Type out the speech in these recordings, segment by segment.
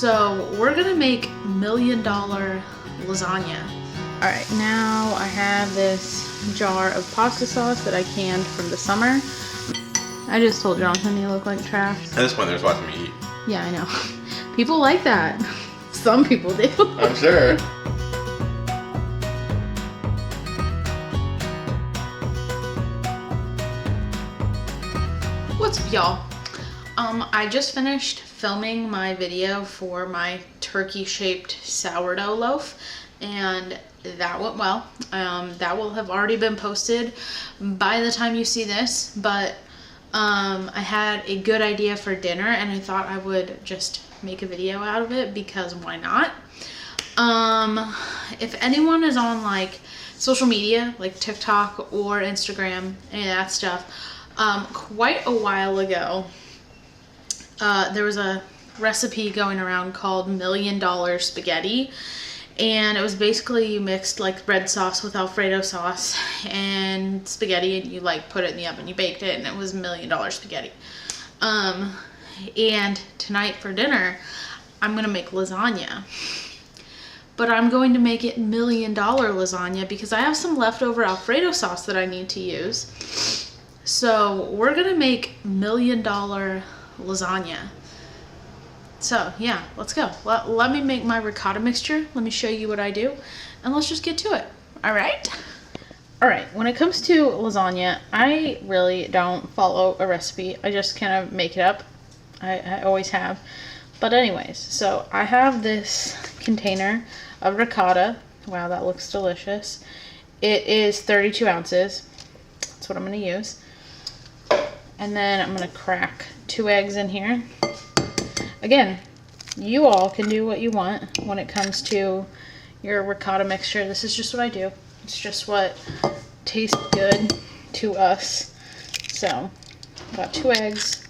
So we're gonna make $1 million lasagna. All right, now I have this jar of pasta sauce that I canned from the summer. I just told Jonathan you look like trash. At this point, they're just watching me eat. Yeah, I know. People like that. Some people do. I'm sure. What's up, y'all? I just finished filming my video for my turkey-shaped sourdough loaf, and that went well. That will have already been posted by the time you see this, but I had a good idea for dinner, and I thought I would just make a video out of it because why not? If anyone is on like social media, like TikTok or Instagram, any of that stuff, quite a while ago, there was a recipe going around called $1 million spaghetti, and it was basically you mixed like red sauce with Alfredo sauce and spaghetti, and you like put it in the oven, you baked it, and it was $1 million spaghetti. And tonight for dinner, I'm gonna make lasagna, but I'm going to make it $1 million lasagna because I have some leftover Alfredo sauce that I need to use. So we're gonna make $1 million lasagna. So yeah, let's go. Let me make my ricotta mixture. Let me show you what I do, and let's just get to it. All right. All right, when it comes to lasagna, I really don't follow a recipe. I just kind of make it up. I always have. But anyways, so I have this container of ricotta. Wow, that looks delicious. It is 32 ounces. That's what I'm gonna use. And then I'm gonna crack 2 eggs in here. Again, you all can do what you want when it comes to your ricotta mixture. This is just what I do. It's just what tastes good to us. So, got 2 eggs.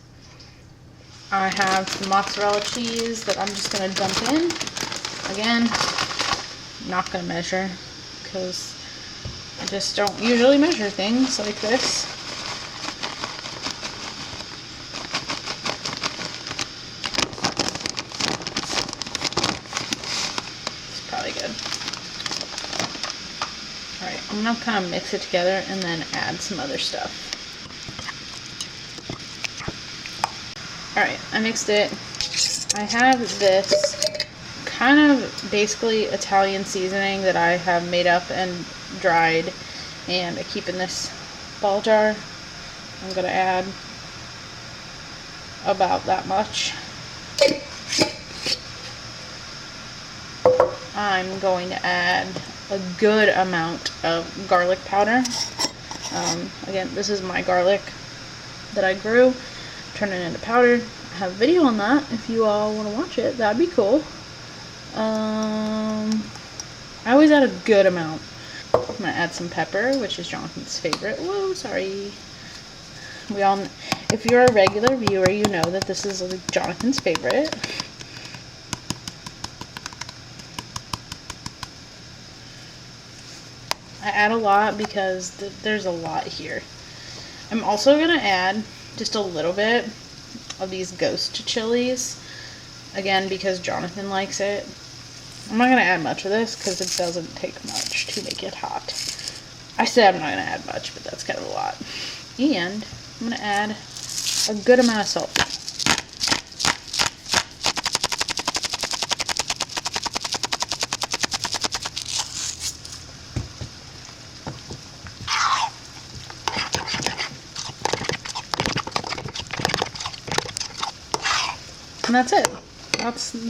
I have some mozzarella cheese that I'm just gonna dump in. Again, not gonna measure because I just don't usually measure things like this. Alright, I'm gonna kind of mix it together and then add some other stuff. Alright, I mixed it. I have this kind of basically Italian seasoning that I have made up and dried, and I keep in this ball jar. I'm gonna add about that much. I'm going to add a good amount of garlic powder. Again, this is my garlic that I grew. Turn it into powder. I have a video on that if you all want to watch it. That'd be cool. I always add a good amount. I'm going to add some pepper, which is Jonathan's favorite. Whoa, sorry. If you're a regular viewer, you know that this is like Jonathan's favorite. I add a lot because there's a lot here. I'm also going to add just a little bit of these ghost chilies. Again, because Jonathan likes it. I'm not going to add much of this because it doesn't take much to make it hot. I said I'm not going to add much, but that's kind of a lot. And I'm going to add a good amount of salt. And that's it.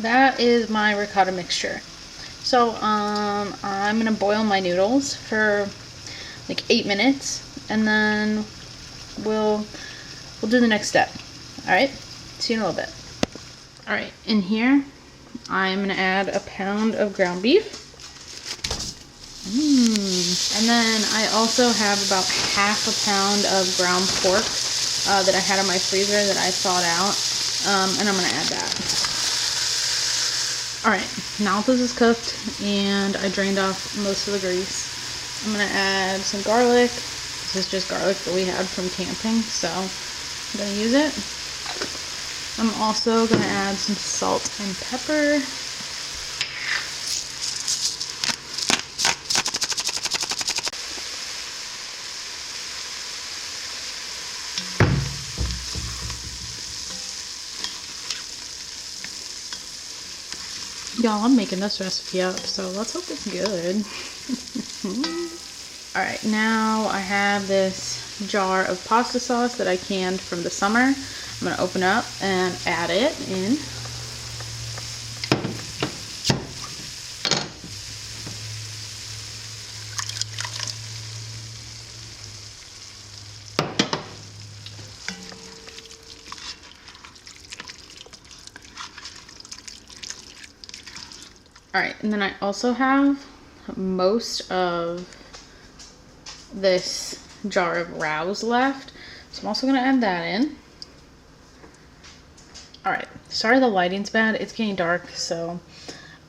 That is my ricotta mixture. So I'm gonna boil my noodles for like 8 minutes, and then we'll do the next step. All right, see you in a little bit. All right, in here I'm gonna add a pound of ground beef. And then I also have about half a pound of ground pork that I had in my freezer that I thawed out. And I'm going to add that. Alright, now this is cooked and I drained off most of the grease. I'm going to add some garlic. This is just garlic that we had from camping, so I'm going to use it. I'm also gonna add some salt and pepper. Y'all, I'm making this recipe up, so let's hope it's good. All right, now I have this jar of pasta sauce that I canned from the summer. I'm gonna open up and add it in. All right, and then I also have most of this jar of rouse left, so I'm also gonna add that in. All right, sorry the lighting's bad, it's getting dark, so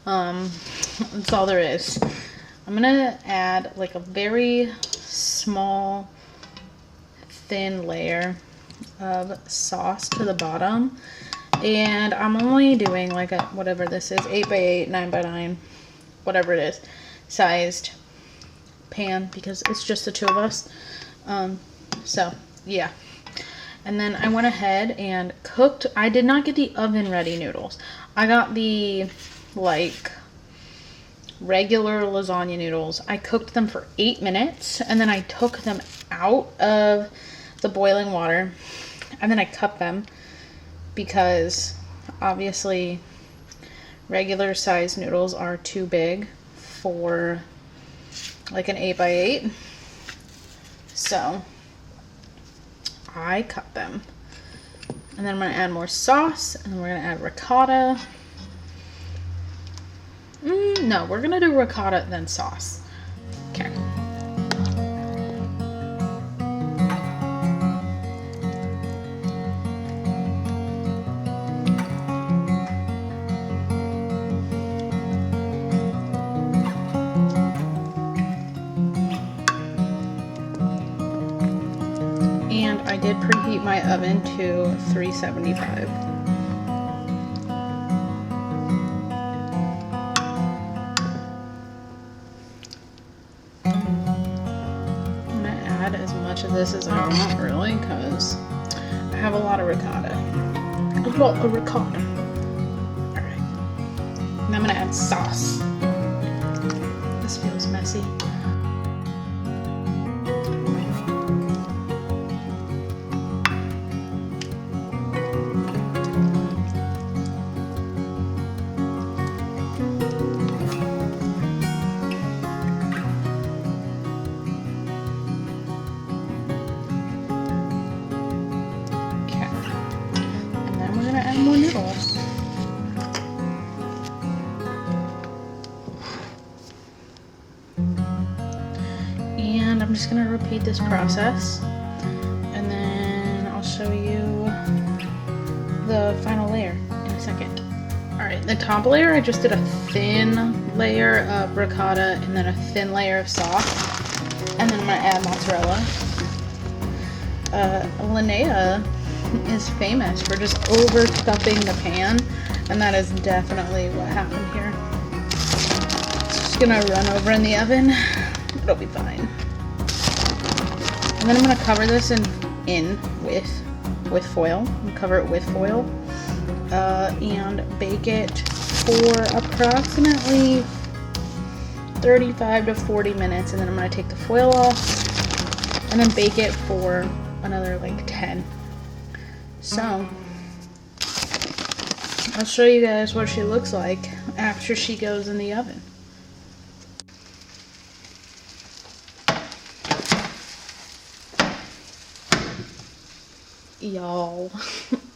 that's all there is. I'm gonna add like a very small thin layer of sauce to the bottom, and I'm only doing like a, whatever this is, 8x8, 9x9, whatever it is, sized pan, because it's just the two of us. So yeah. And then I went ahead and cooked. I did not get the oven ready noodles. I got the like regular lasagna noodles. I cooked them for 8 minutes, and then I took them out of the boiling water, and then I cut them because obviously regular size noodles are too big for like an 8x8. So I cut them. And then I'm gonna add more sauce, and then we're gonna add ricotta. No, we're gonna do ricotta then sauce. Okay. And I did preheat my oven to 375. I'm gonna add as much of this as I want, really, because I have a lot of ricotta. A lot of ricotta. Alright. And I'm gonna add sauce. This feels messy. More noodles. And I'm just gonna repeat this process, and then I'll show you the final layer in a second. Alright, the top layer I just did a thin layer of ricotta and then a thin layer of sauce, and then I'm gonna add mozzarella. Linnea is famous for just overstuffing the pan, and that is definitely what happened here. It's just gonna run over in the oven. It'll be fine. And then I'm gonna cover this in with foil. I'm gonna cover it with foil and bake it for approximately 35 to 40 minutes, and then I'm gonna take the foil off and then bake it for another like 10. So, I'll show you guys what she looks like after she goes in the oven. Y'all,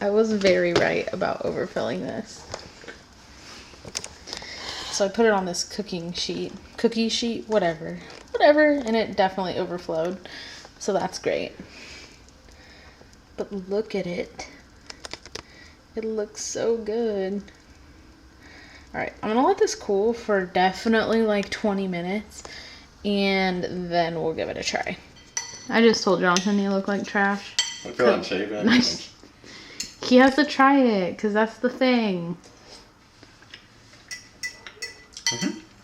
I was very right about overfilling this. So I put it on this cookie sheet, whatever, and it definitely overflowed. So that's great. But look at it. It looks so good. Alright, I'm gonna let this cool for definitely like 20 minutes, and then we'll give it a try. I just told Jonathan you look like trash. I feel unshaven. he has to try it because that's the thing.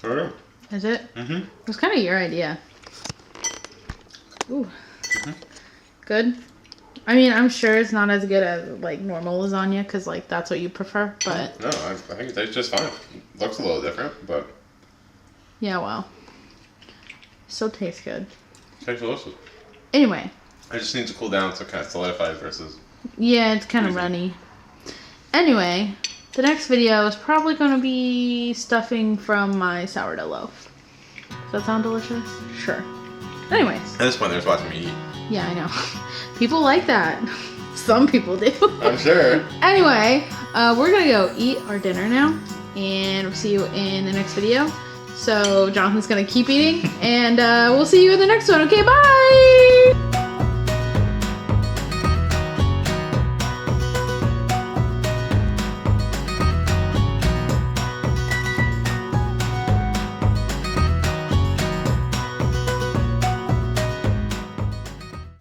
Sure. Is it? It was kind of your idea. Ooh. Good. I mean, I'm sure it's not as good as like normal lasagna because like that's what you prefer, but No, I think it tastes just fine. Looks a little different, but yeah, well, still tastes good. tastes delicious. Anyway. It just needs to cool down so it kind of solidifies versus. Yeah, it's kind of Easy. runny. Anyway, the next video is probably going to be stuffing from my sourdough loaf. Does that sound delicious? Sure. Anyways. At this point, they're just watching me eat. Yeah, I know. People like that. Some people do. I'm sure. Anyway, we're going to go eat our dinner now. And we'll see you in the next video. So Jonathan's going to keep eating. And we'll see you in the next one. Okay, bye!